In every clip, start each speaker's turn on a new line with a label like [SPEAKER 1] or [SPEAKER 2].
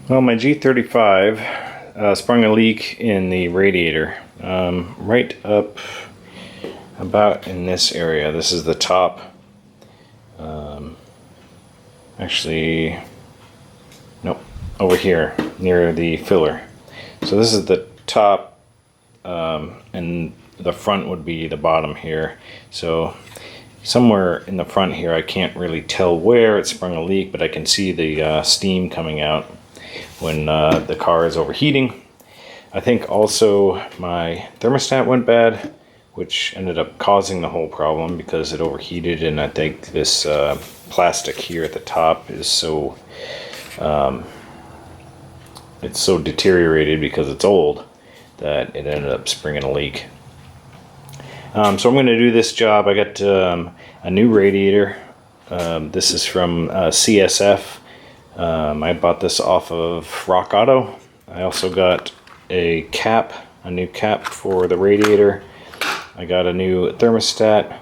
[SPEAKER 1] Well, my G35 sprung a leak in the radiator, right up about in this area. This is the top. Actually, nope, over here near the filler. So this is the top, and the front would be the bottom here. So somewhere in the front here, I can't really tell where it sprung a leak, but I can see the steam coming out when the car is overheating. I think also my thermostat went bad, which ended up causing the whole problem because it overheated, and I think this plastic here at the top is so it's so deteriorated because it's old that it ended up springing a leak. So I'm going to do this job. I got a new radiator. This is from CSF. I bought this off of Rock Auto. I also got a new cap for the radiator. I got a new thermostat.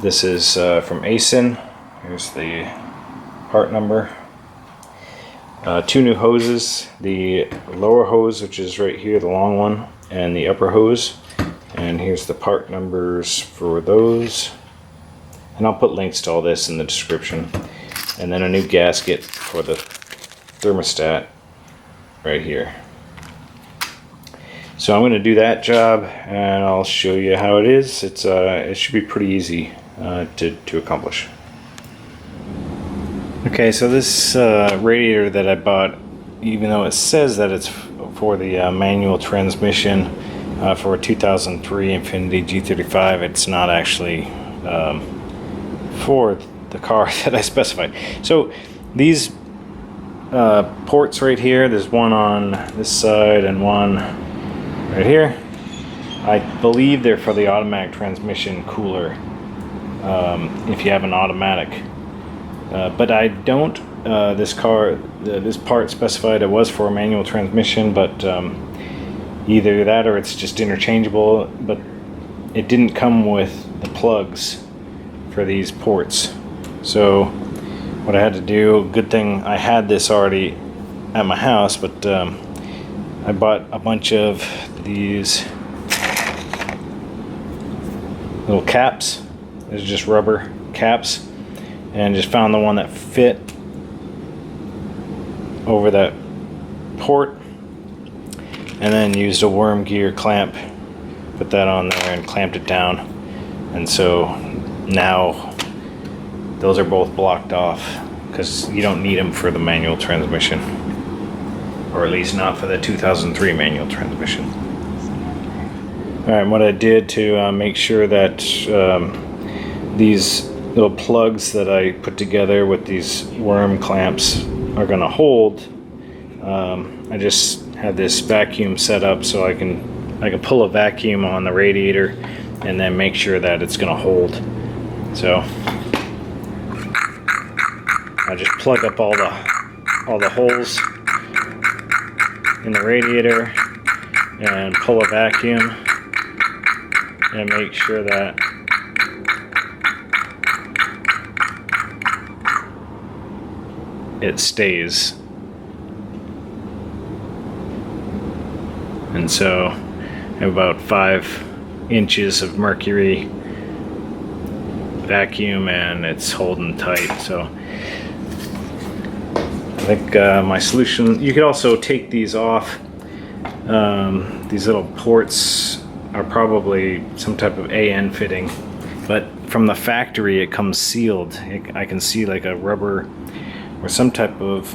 [SPEAKER 1] This is from ASIN. Here's the part number. 2 new hoses. The lower hose, which is right here, the long one, and the upper hose. And here's the part numbers for those. And I'll put links to all this in the description. And then a new gasket for the thermostat right here. So I'm going to do that job, and I'll show you how it is. It should be pretty easy to accomplish. Okay, so this radiator that I bought, even though it says that it's for the manual transmission for a 2003 Infiniti G35, it's not actually for the car that I specified. So these ports right here, there's one on this side and one right here. I believe they're for the automatic transmission cooler, if you have an automatic. But I don't, this part specified it was for a manual transmission, but either that or it's just interchangeable, but it didn't come with the plugs for these ports. So what I had to do, good thing I had this already at my house, but I bought a bunch of these little caps. These are just rubber caps, and just found the one that fit over that port, and then used a worm gear clamp, put that on there and clamped it down. And so now those are both blocked off because you don't need them for the manual transmission, or at least not for the 2003 manual transmission. Alright, what I did to make sure that these little plugs that I put together with these worm clamps are going to hold, I just had this vacuum set up so I can pull a vacuum on the radiator and then make sure that it's going to hold. So I just plug up all the holes in the radiator and pull a vacuum and make sure that it stays. And so I have about 5 inches of mercury vacuum, and it's holding tight. So I think my solution, you could also take these off. These little ports are probably some type of AN fitting, but from the factory it comes sealed. I can see like a rubber or some type of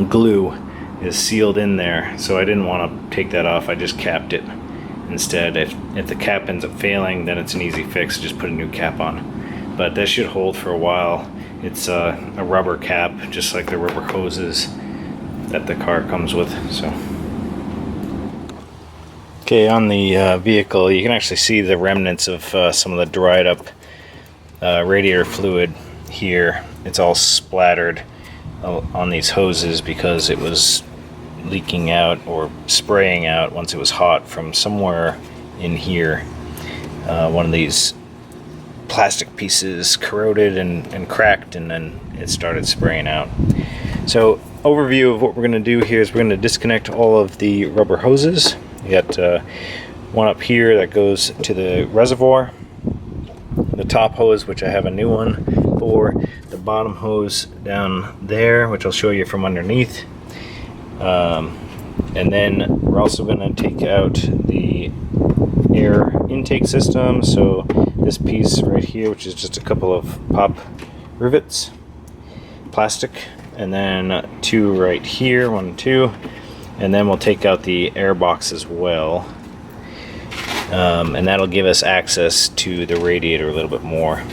[SPEAKER 1] glue is sealed in there, so I didn't want to take that off. I just capped it instead. If the cap ends up failing, then it's an easy fix, just put a new cap on. But that should hold for a while. It's a rubber cap, just like the rubber hoses that the car comes with. So okay, on the vehicle you can actually see the remnants of some of the dried up radiator fluid here. It's all splattered on these hoses because it was leaking out or spraying out once it was hot from somewhere in here. One of these plastic pieces corroded and cracked, and then it started spraying out. So overview of what we're going to do here is we're going to disconnect all of the rubber hoses. You got one up here that goes to the reservoir, the top hose, which I have a new one for, the bottom hose down there, which I'll show you from underneath. And then we're also going to take out the air intake system. So this piece right here, which is just a couple of pop rivets, plastic, and then two right here, 1 and 2, and then we'll take out the air box as well. And that'll give us access to the radiator a little bit more.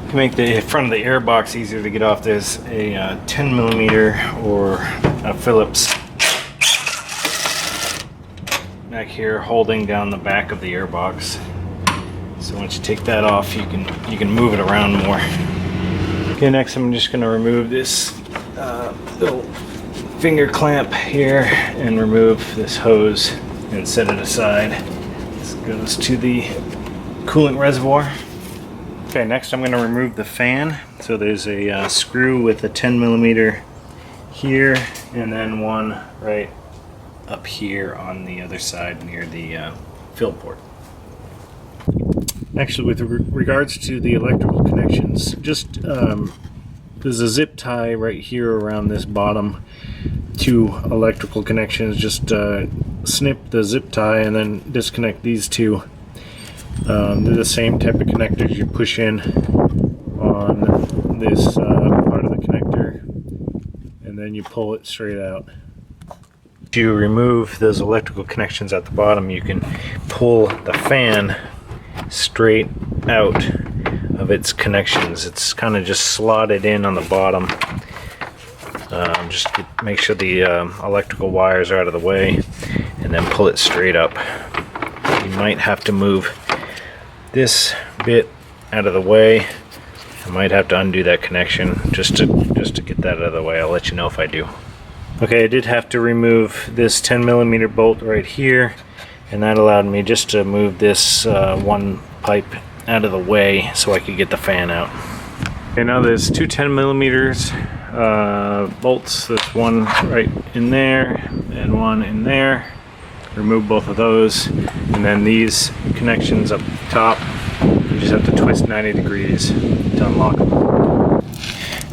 [SPEAKER 1] To make the front of the air box easier to get off, there's a 10 millimeter or a Phillips back here holding down the back of the air box. So once you take that off, you can move it around more. Okay, next I'm just going to remove this little finger clamp here and remove this hose and set it aside. This goes to the coolant reservoir. Okay, next I'm going to remove the fan. So there's a screw with a 10 millimeter here, and then one right up here on the other side near the fill port. Actually, with regards to the electrical connections, just there's a zip tie right here around this bottom 2 electrical connections. Just snip the zip tie and then disconnect these 2. They're the same type of connectors you push in on this part of the connector, and then you pull it straight out. To remove those electrical connections at the bottom, you can pull the fan straight out of its connections. It's kind of just slotted in on the bottom. Just to make sure the electrical wires are out of the way, and then pull it straight up. You might have to move this bit out of the way. I might have to undo that connection just to get that out of the way. I'll let you know if I do. Okay, I did have to remove this 10 millimeter bolt right here, and that allowed me just to move this one pipe out of the way so I could get the fan out. Okay, now there's 2 10 millimeters bolts. There's one right in there and one in there. Remove both of those, and then these connections up top, you just have to twist 90 degrees to unlock them.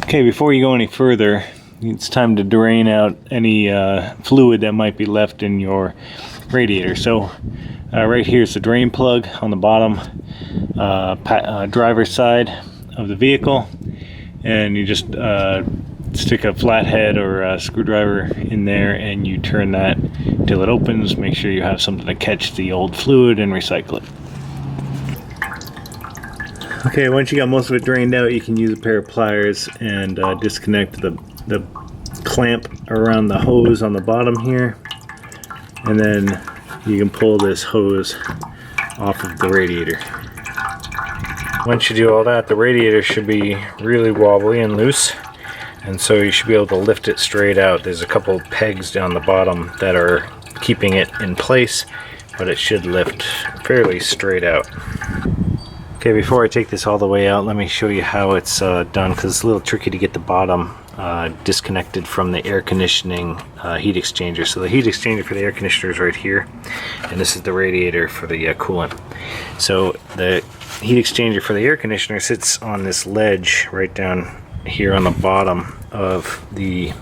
[SPEAKER 1] Okay, before you go any further, it's time to drain out any fluid that might be left in your radiator. So right here is the drain plug on the bottom driver's side of the vehicle, and you just stick a flathead or a screwdriver in there and you turn that till it opens. Make sure you have something to catch the old fluid and recycle it. Okay, once you got most of it drained out, you can use a pair of pliers and disconnect the clamp around the hose on the bottom here, and then you can pull this hose off of the radiator. Once you do all that, the radiator should be really wobbly and loose, and so you should be able to lift it straight out. There's a couple pegs down the bottom that are keeping it in place, but it should lift fairly straight out. Okay, before I take this all the way out, let me show you how it's done, because it's a little tricky to get the bottom disconnected from the air conditioning heat exchanger. So the heat exchanger for the air conditioner is right here, and this is the radiator for the coolant. So the heat exchanger for the air conditioner sits on this ledge right down here on the bottom of the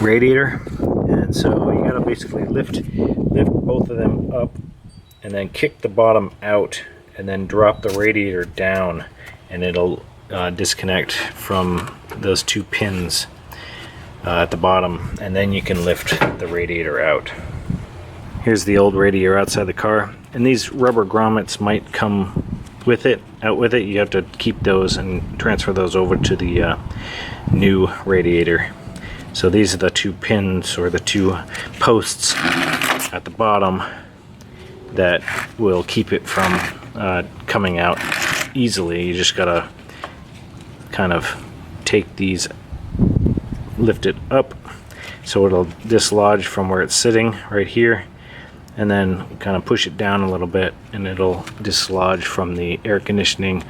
[SPEAKER 1] radiator, and so you gotta basically lift both of them up and then kick the bottom out and then drop the radiator down, and it'll disconnect from those 2 pins at the bottom, and then you can lift the radiator out. Here's the old radiator outside the car, and these rubber grommets might come with it, you have to keep those and transfer those over to the new radiator. So these are the two pins, or the two posts at the bottom, that will keep it from coming out easily. You just gotta kind of take these, lift it up so it'll dislodge from where it's sitting right here, and then kind of push it down a little bit and it'll dislodge from the air conditioning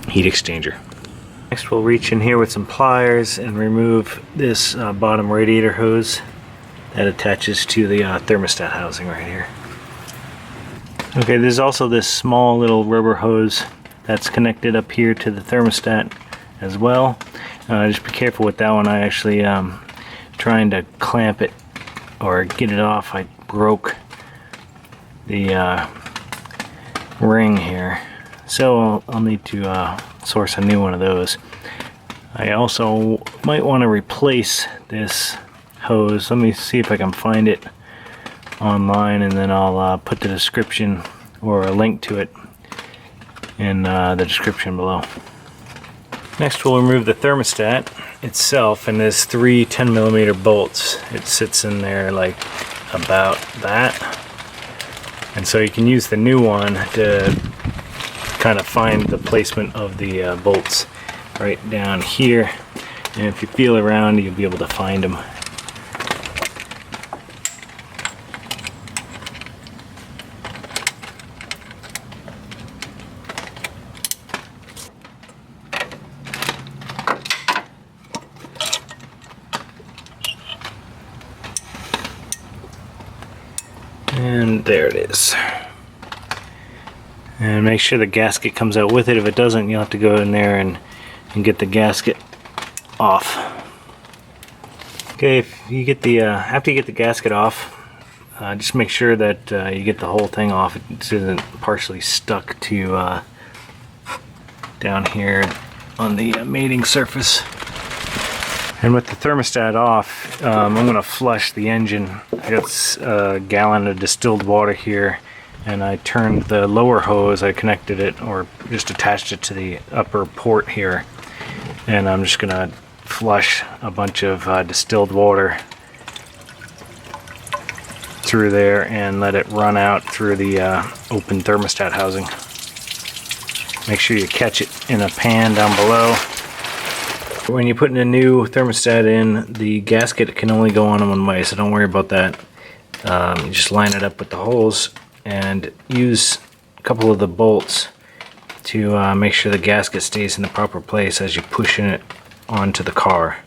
[SPEAKER 1] heat exchanger. Next we'll reach in here with some pliers and remove this bottom radiator hose that attaches to the thermostat housing right here. Okay, there's also this small little rubber hose that's connected up here to the thermostat as well. Just be careful with that one. I actually trying to clamp it or get it off, I broke the ring here, so I'll need to source a new one of those. I also might want to replace this hose. Let me see if I can find it online, and then I'll put the description or a link to it in the description below. Next we'll remove the thermostat itself, and there's 3 10mm bolts. It sits in there like about that, and so you can use the new one to kind of find the placement of the bolts right down here, and if you feel around you'll be able to find them. And there it is. And make sure the gasket comes out with it. If it doesn't, you'll have to go in there and get the gasket off. Okay, if you get the after you get the gasket off, just make sure that you get the whole thing off. It isn't partially stuck to down here on the mating surface. And with the thermostat off, I'm going to flush the engine. I got a gallon of distilled water here, and I turned the lower hose, I connected it, or just attached it to the upper port here, and I'm just going to flush a bunch of distilled water through there and let it run out through the open thermostat housing. Make sure you catch it in a pan down below. When you're putting a new thermostat in, the gasket can only go on one way, so don't worry about that. You just line it up with the holes and use a couple of the bolts to make sure the gasket stays in the proper place as you're pushing it onto the car.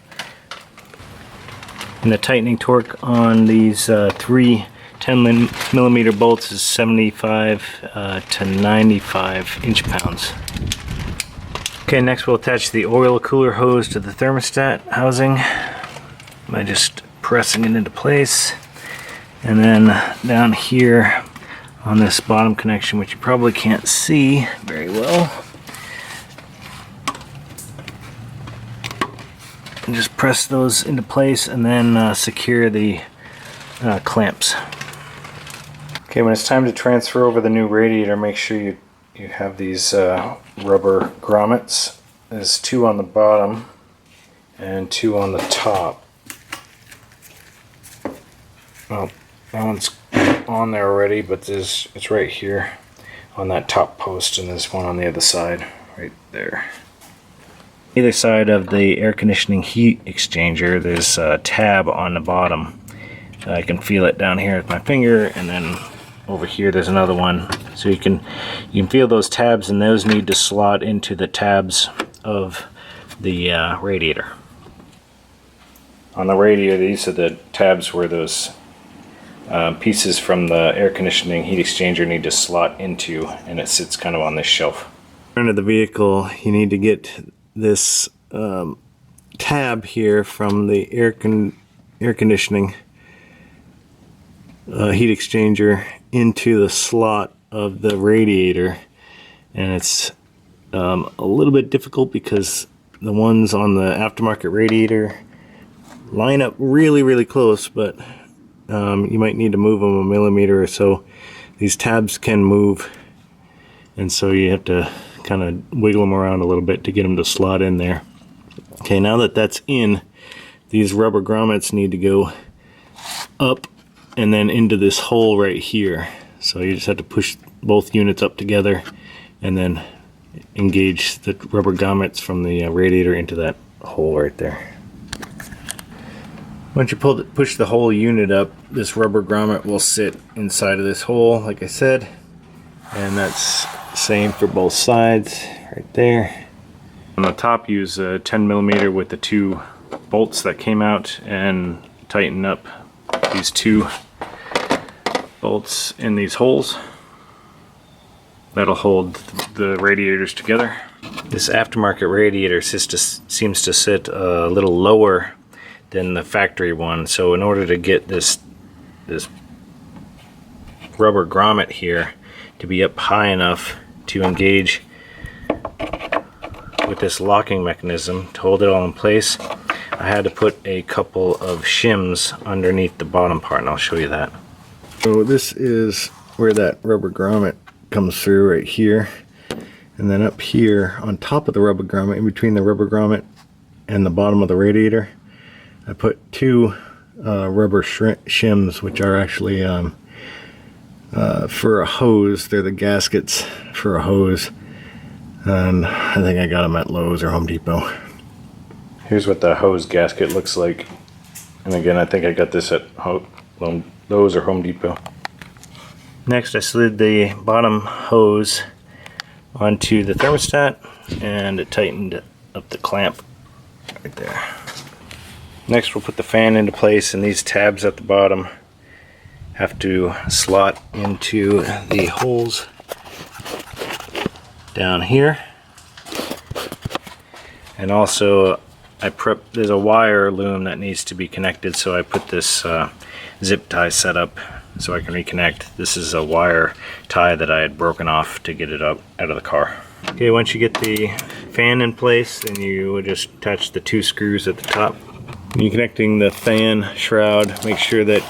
[SPEAKER 1] And the tightening torque on these 3 10mm bolts is 75 to 95 inch-pounds. Okay, next we'll attach the oil cooler hose to the thermostat housing by just pressing it into place. And then down here on this bottom connection, which you probably can't see very well, and just press those into place and then secure the clamps. Okay, when it's time to transfer over the new radiator, make sure you have these rubber grommets. There's 2 on the bottom and 2 on the top. Well, that one's on there already, but it's right here on that top post, and there's one on the other side right there. Either side of the air conditioning heat exchanger, there's a tab on the bottom. I can feel it down here with my finger, and then over here there's another one. So you can feel those tabs, and those need to slot into the tabs of the radiator. On the radiator, these are the tabs where those pieces from the air conditioning heat exchanger need to slot into, and it sits kind of on this shelf. Under the vehicle, you need to get this tab here from the air conditioning heat exchanger into the slot of the radiator, and it's a little bit difficult because the ones on the aftermarket radiator line up really close, but you might need to move them a millimeter or so. These tabs can move and so you have to kind of wiggle them around a little bit to get them to slot in there. Okay, now that that's in, these rubber grommets need to go up and then into this hole right here. So you just have to push both units up together and then engage the rubber grommets from the radiator into that hole right there. Once you push the whole unit up, this rubber grommet will sit inside of this hole, like I said, and that's the same for both sides right there. On the top, use a 10mm with the 2 bolts that came out and tighten up these 2 bolts in these holes. That'll hold the radiators together. This aftermarket radiator seems to sit a little lower than the factory one, so in order to get this rubber grommet here to be up high enough to engage with this locking mechanism to hold it all in place, I had to put a couple of shims underneath the bottom part, and I'll show you that. So this is where that rubber grommet comes through right here, and then up here on top of the rubber grommet, in between the rubber grommet and the bottom of the radiator, I put 2 rubber shims, which are actually for a hose. They're the gaskets for a hose, and I think I got them at Lowe's or Home Depot. Here's what the hose gasket looks like, and again, I think I got this at Lowe's or Home Depot. Next, I slid the bottom hose onto the thermostat, and it tightened up the clamp right there. Next, we'll put the fan into place, and these tabs at the bottom have to slot into the holes down here. And also, there's a wire loom that needs to be connected, so I put this zip tie set up so I can reconnect. This is a wire tie that I had broken off to get it up out of the car. Okay, once you get the fan in place, then you would just attach the 2 screws at the top. When you're connecting the fan shroud, make sure that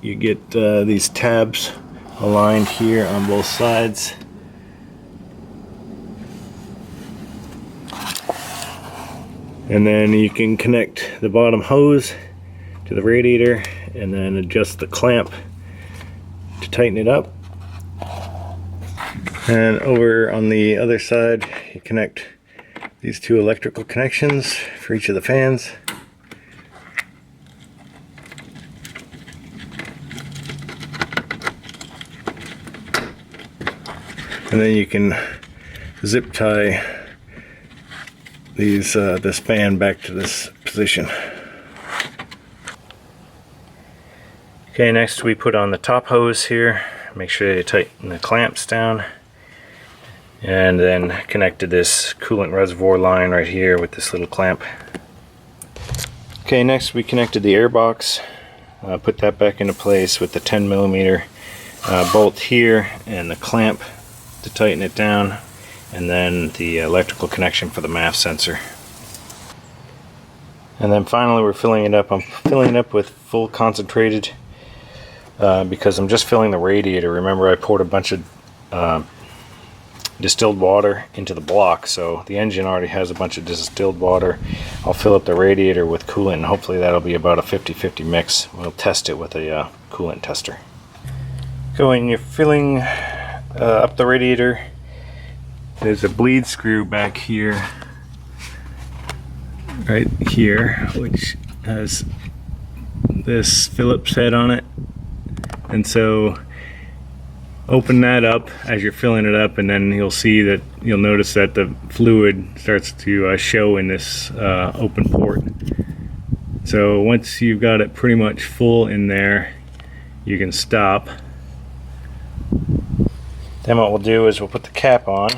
[SPEAKER 1] you get these tabs aligned here on both sides. And then you can connect the bottom hose to the radiator and then adjust the clamp to tighten it up. And over on the other side, you connect these 2 electrical connections for each of the fans. And then you can zip tie these this fan back to this position. Okay, next we put on the top hose here. Make sure you tighten the clamps down, and then connect to this coolant reservoir line right here with this little clamp. Okay, next we connected the air box. Put that back into place with the 10mm bolt here and the clamp to tighten it down, and then the electrical connection for the MAF sensor. And then finally we're filling it up. I'm filling it up with full concentrated because I'm just filling the radiator. Remember, I poured a bunch of distilled water into the block, so the engine already has a bunch of distilled water. I'll fill up the radiator with coolant, and hopefully that'll be about a 50-50 mix. We'll test it with a coolant tester. When you're filling up the radiator, there's a bleed screw back here, right here, which has this Phillips head on it, and so open that up as you're filling it up, and then you'll notice that the fluid starts to show in this open port. So once you've got it pretty much full in there, you can stop. Then what we'll do is we'll put the cap on.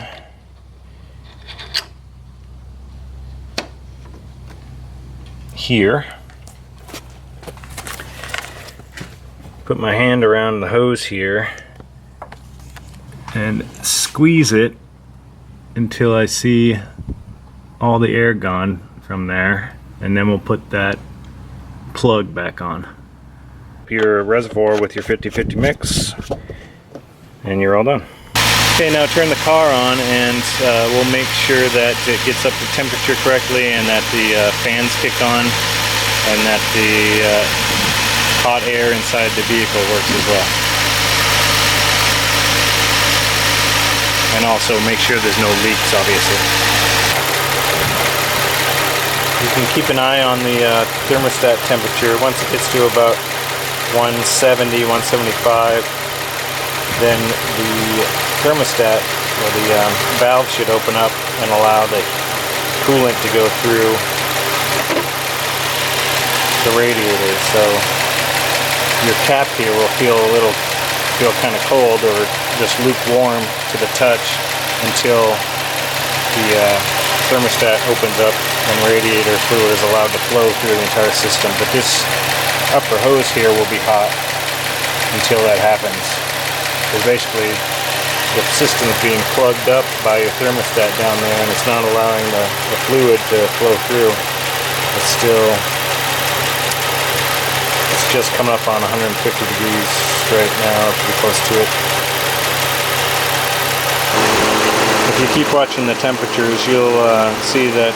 [SPEAKER 1] Here. Put my hand around the hose here and squeeze it until I see all the air gone from there, and then we'll put that plug back on. Your reservoir with your 50-50 mix, and you're all done. Okay, now turn the car on and we'll make sure that it gets up to temperature correctly and that the fans kick on and that the hot air inside the vehicle works as well. And also make sure there's no leaks, obviously. You can keep an eye on the thermostat temperature. Once it gets to about 170, 175, then the thermostat or the valve should open up and allow the coolant to go through the radiator. So your cap here will feel kind of cold or just lukewarm to the touch until the thermostat opens up and radiator fluid is allowed to flow through the entire system. But this upper hose here will be hot until that happens. Because basically the system is being plugged up by your thermostat down there and it's not allowing the fluid to flow through. It's just coming up on 150 degrees right now, pretty close to it. If you keep watching the temperatures, you'll see that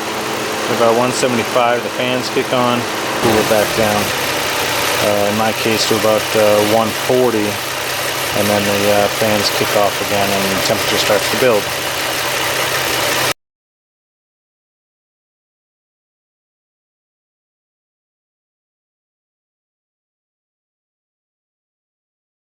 [SPEAKER 1] about 175 the fans kick on, cool it back down. In my case to about 140. And then the fans kick off again and the temperature starts to build.